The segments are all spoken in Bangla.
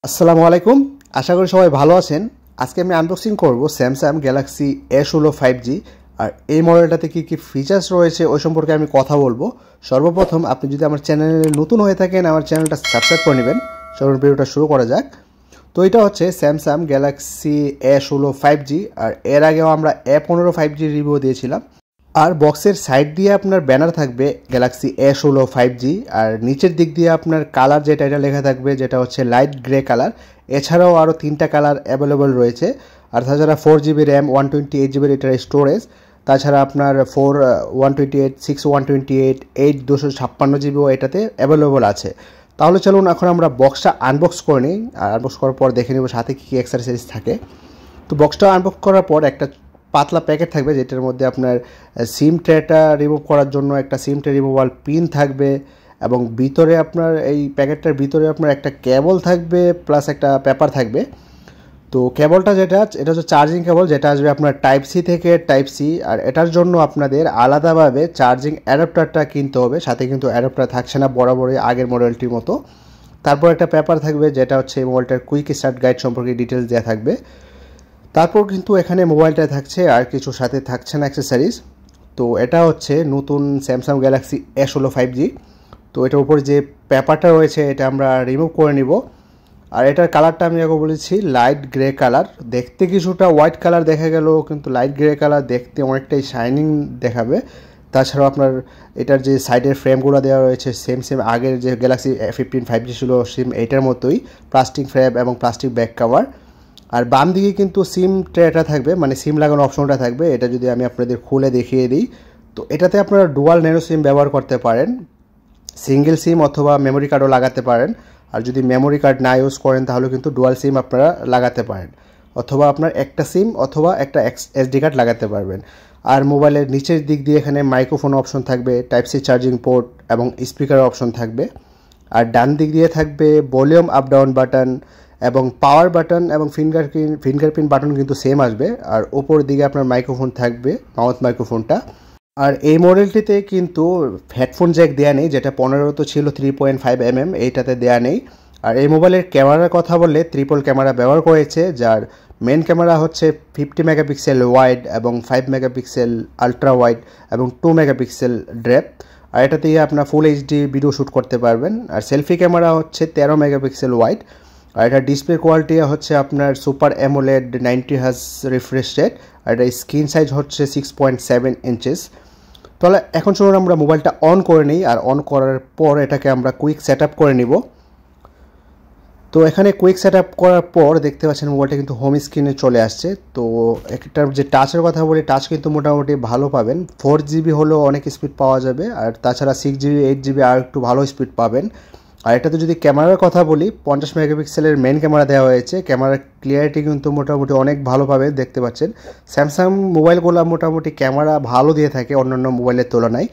আসসালামু আলাইকুম। আশা করি সবাই ভালো আছেন। আজকে আমি আনবক্সিং করব স্যামসাং গ্যালাক্সি S16 5G। আর এই মডেলটাতে কি কি ফিচার্স রয়েছে ওই সম্পর্কে আমি কথা বলবো। সর্বপ্রথম আপনি যদি আমার চ্যানেলে নতুন হয়ে থাকেন আমার চ্যানেলটা সাবস্ক্রাইব করে নেবেন। চলুন ভিডিওটা শুরু করা যাক। তো এটা হচ্ছে স্যামসাং গ্যালাক্সি S16 5G। আর এর আগেও আমরা A15 5G রিভিউ দিয়েছিলাম। আর বক্সের সাইড দিয়ে আপনার ব্যানার থাকবে গ্যালাক্সি S16 5G। আর নিচের দিক দিয়ে আপনার কালার যেটা এটা লেখা থাকবে যেটা হচ্ছে লাইট গ্রে কালার। এছাড়াও আরও 3টা কালার অ্যাভেলেবল রয়েছে। আর তাছাড়া 4GB র্যাম 128GB এটার স্টোরেজ। তাছাড়া আপনার 128 128 8 256GBও এটাতে অ্যাভেলেবল আছে। তাহলে চলুন এখন আমরা বক্সটা আনবক্স করে নিই। আর আনবক্স করার পর দেখে নেব সাথে কী কী অ্যাক্সেসরিজ থাকে। তো বক্সটা আনবক্স করার পর একটা পাতলা প্যাকেট থাকবে যেটার মধ্যে আপনার সিম ট্রেটা রিমুভ করার জন্য একটা সিম ট্রে রিমুভাল পিন থাকবে এবং ভিতরে আপনার এই প্যাকেটটার ভিতরে আপনার একটা কেবল থাকবে প্লাস একটা পেপার থাকবে। তো কেবলটা যেটা এটা হচ্ছে চার্জিং কেবল যেটা আসবে আপনার টাইপ সি থেকে টাইপ সি। আর এটার জন্য আপনাদের আলাদাভাবে চার্জিং অ্যাডাপ্টারটা কিনতে হবে, সাথে কিন্তু অ্যাডাপ্টার থাকছে না বরাবরই আগের মডেলটির মতো। তারপর একটা পেপার থাকবে যেটা হচ্ছে এই মোবাইলটার কুইক স্টার্ট গাইড সম্পর্কে ডিটেলস দেওয়া থাকবে। তারপর কিন্তু এখানে মোবাইলটা থাকছে আর কিছু সাথে থাকছে না অ্যাক্সেসরিজ। তো এটা হচ্ছে নতুন স্যামসাং গ্যালাক্সি S16 5G। তো এটার উপর যে পেপারটা রয়েছে এটা আমরা রিমুভ করে নিব। আর এটার কালারটা আমি আগে বলেছি লাইট গ্রে কালার। দেখতে কিছুটা হোয়াইট কালার দেখা গেল কিন্তু লাইট গ্রে কালার দেখতে অনেকটাই শাইনিং দেখাবে। তাছাড়াও আপনার এটার যে সাইডের ফ্রেমগুলো দেওয়া রয়েছে সেম আগের যে গ্যালাক্সি 15 5G ছিল সেম এটার মতোই প্লাস্টিক ফ্রেম এবং প্লাস্টিক ব্যাক কভার। আর বাম দিকে কিন্তু সিম ট্রেটা থাকবে, মানে সিম লাগানোর অপশনটা থাকবে। এটা যদি আমি আপনাদের খুলে দেখিয়ে দিই তো এটাতে আপনারা ডুয়াল ন্যানো সিম ব্যবহার করতে পারেন, সিঙ্গেল সিম অথবা মেমোরি কার্ডও লাগাতে পারেন। আর যদি মেমোরি কার্ড না ইউজ করেন তাহলে কিন্তু ডুয়াল সিম আপনারা লাগাতে পারেন, অথবা আপনার একটা সিম অথবা একটা SD কার্ড লাগাতে পারবেন। আর মোবাইলের নিচের দিক দিয়ে এখানে মাইক্রোফোন অপশন থাকবে, টাইপ সি চার্জিং পোর্ট এবং স্পিকারের অপশন থাকবে। আর ডান দিক দিয়ে থাকবে ভলিউম আপ ডাউন বাটন এবং পাওয়ার বাটন এবং ফিঙ্গারপ্রিন্ট বাটন কিন্তু সেম আসবে। আর ওপর দিকে আপনার মাইক্রোফোন থাকবে, মাউথ মাইক্রোফোনটা। আর এই মডেলটিতে কিন্তু হেডফোন জ্যাক দেওয়া নেই, যেটা 15 তো ছিল 3.5mm, এইটাতে দেওয়া নেই। আর এই মোবাইলের ক্যামেরার কথা বললে ট্রিপল ক্যামেরা ব্যবহার করেছে, যার মেন ক্যামেরা হচ্ছে 50 মেগাপিক্সেল ওয়াইড এবং 5 মেগাপিক্সেল আলট্রা ওয়াইড এবং 2 মেগাপিক্সেল ডেপথ। আর এটা দিয়ে আপনার ফুল এইচডি ভিডিও শ্যুট করতে পারবেন। আর সেলফি ক্যামেরা হচ্ছে 13 মেগাপিক্সেল ওয়াইড। আর এটা ডিসপ্লে কোয়ালিটি হচ্ছে আপনার super AMOLED 90Hz refresh rate. আর এটা স্ক্রিন সাইজ হচ্ছে 6.7 ইঞ্চেস। তাহলে এখন চলুন আমরা মোবাইলটা অন করে নিই। আর অন করার পর এটাকে আমরা কুইক সেট আপ করে নিব। তো এখানে কুইক সেট আপ করার পর দেখতে পাচ্ছেন মোবাইলটা কিন্তু হোম স্ক্রিনে চলে আসছে। তো এটার যে টাচের কথা বলি, টাচ কিন্তু মোটামুটি ভালো পাবেন। 4GB হলেও অনেক স্পিড পাওয়া যাবে, আর তাছাড়া 6GB 8GB আর একটু ভালো স্পিড পাবেন। আর এটাতে যদি ক্যামেরার কথা বলি 50 মেগাপিক্সেলের মেন ক্যামেরা দেওয়া হয়েছে। ক্যামেরার ক্লিয়ারিটি কিন্তু মোটামুটি অনেক ভালো পাবে, দেখতে পাচ্ছেন। স্যামসাং মোবাইলগুলো মোটামুটি ক্যামেরা ভালো দিয়ে থাকে অন্যান্য মোবাইলের তুলনায়।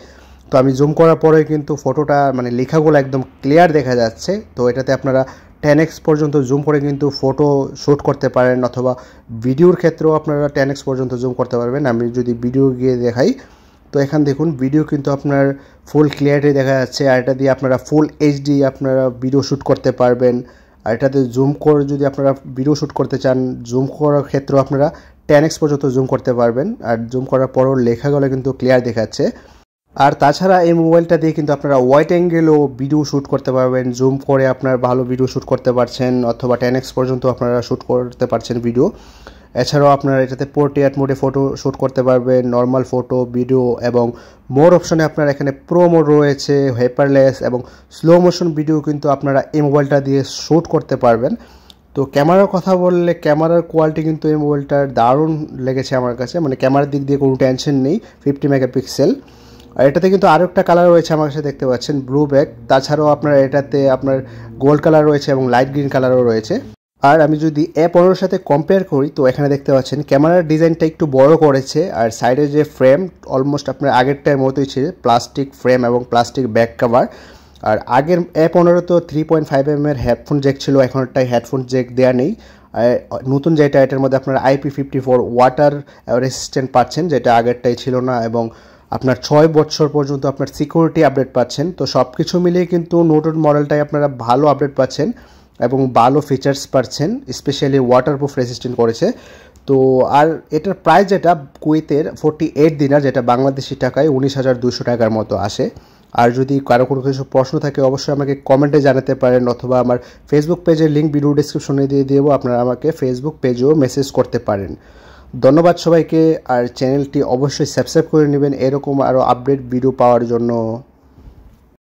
তো আমি জুম করার পরে কিন্তু ফটোটা মানে লেখাগুলো একদম ক্লিয়ার দেখা যাচ্ছে। তো এটাতে আপনারা 10x পর্যন্ত জুম করে কিন্তু ফটো শ্যুট করতে পারেন, অথবা ভিডিওর ক্ষেত্রেও আপনারা 10x পর্যন্ত জুম করতে পারবেন। আমি যদি ভিডিও গিয়ে দেখাই তো এখানে দেখুন ভিডিও কিন্তু আপনার ফুল ক্লিয়ারিটি দেখা যাচ্ছে। আর এটা দিয়ে আপনারা ফুল এইচডি আপনারা ভিডিও শ্যুট করতে পারবেন। আর এটাতে জুম করে যদি আপনারা ভিডিও শ্যুট করতে চান জুম করার ক্ষেত্রেও আপনারা 10x পর্যন্ত জুম করতে পারবেন। আর জুম করার পরও লেখাগুলো কিন্তু ক্লিয়ার দেখাচ্ছে। আর তাছাড়া এই মোবাইলটা দিয়ে কিন্তু আপনারা ওয়াইড অ্যাঙ্গেলও ভিডিও শ্যুট করতে পারবেন, জুম করে আপনার ভালো ভিডিও শ্যুট করতে পারছেন, অথবা 10x পর্যন্ত আপনারা শ্যুট করতে পারছেন ভিডিও। এছাড়াও আপনারা এটাতে পোর্ট্রেট মোডে ফটো শ্যুট করতে পারবেন, নর্মাল ফটো, ভিডিও এবং মোর অপশনে আপনার এখানে প্রো মোড রয়েছে, হাইপারলেস এবং স্লো মোশন ভিডিও কিন্তু আপনারা এই মোবাইলটা দিয়ে শ্যুট করতে পারবেন। তো ক্যামেরার কথা বললে ক্যামেরার কোয়ালিটি কিন্তু এই মোবাইলটার দারুণ লেগেছে আমার কাছে, মানে ক্যামেরার দিক দিয়ে কোনো টেনশন নেই। 50 মেগাপিক্সেল। আর এটাতে কিন্তু আরও একটা কালার রয়েছে আমার কাছে দেখতে পাচ্ছেন, ব্লু ব্যাক। তাছাড়াও আপনার এটাতে আপনার গোল্ড কালার রয়েছে এবং লাইট গ্রিন কালারও রয়েছে। আর আমি যদি A15 সাথে কম্পেয়ার করি তো এখানে দেখতে পাচ্ছেন ক্যামেরার ডিজাইনটা একটু বড় করেছে। আর সাইডে যে ফ্রেম অলমোস্ট আপনার আগেরটার মতোই ছিল, প্লাস্টিক ফ্রেম এবং প্লাস্টিক ব্যাক কভার। আর আগের A15 তো 3.5mm হেডফোন জ্যাক ছিল, এখন একটা হেডফোন জ্যাক দেওয়া নেই। আর নতুন যেটা এটার মধ্যে আপনার IP54 ওয়াটার রেসিস্ট্যান্ট পাচ্ছেন, যেটা আগেরটাই ছিল না। এবং আপনার 6 বছর পর্যন্ত আপনার সিকিউরিটি আপডেট পাচ্ছেন। তো সব কিছু মিলিয়ে কিন্তু নতুন মডেলটাই আপনারা ভালো আপডেট পাচ্ছেন। এবং ভালো ফিচার্স পাচ্ছেন, স্পেশালি ওয়াটারপ্রুফ রেসিস্ট্যান্ট করেছে। তো আর এটার প্রাইস যেটা কুয়েতের 48 দিনার, যেটা বাংলাদেশি টাকায় 19,200 টাকার মতো আসে। আর যদি কারো কোনো কিছু প্রশ্ন থাকে অবশ্যই আমাকে কমেন্টে জানাতে পারেন, অথবা আমার ফেসবুক পেজের লিঙ্ক ভিডিও ডিসক্রিপশনে দিয়ে দেবো, আপনারা আমাকে ফেসবুক পেজেও মেসেজ করতে পারেন। ধন্যবাদ সবাইকে, আর চ্যানেলটি অবশ্যই সাবস্ক্রাইব করে নেবেন এরকম আরও আপডেট ভিডিও পাওয়ার জন্য।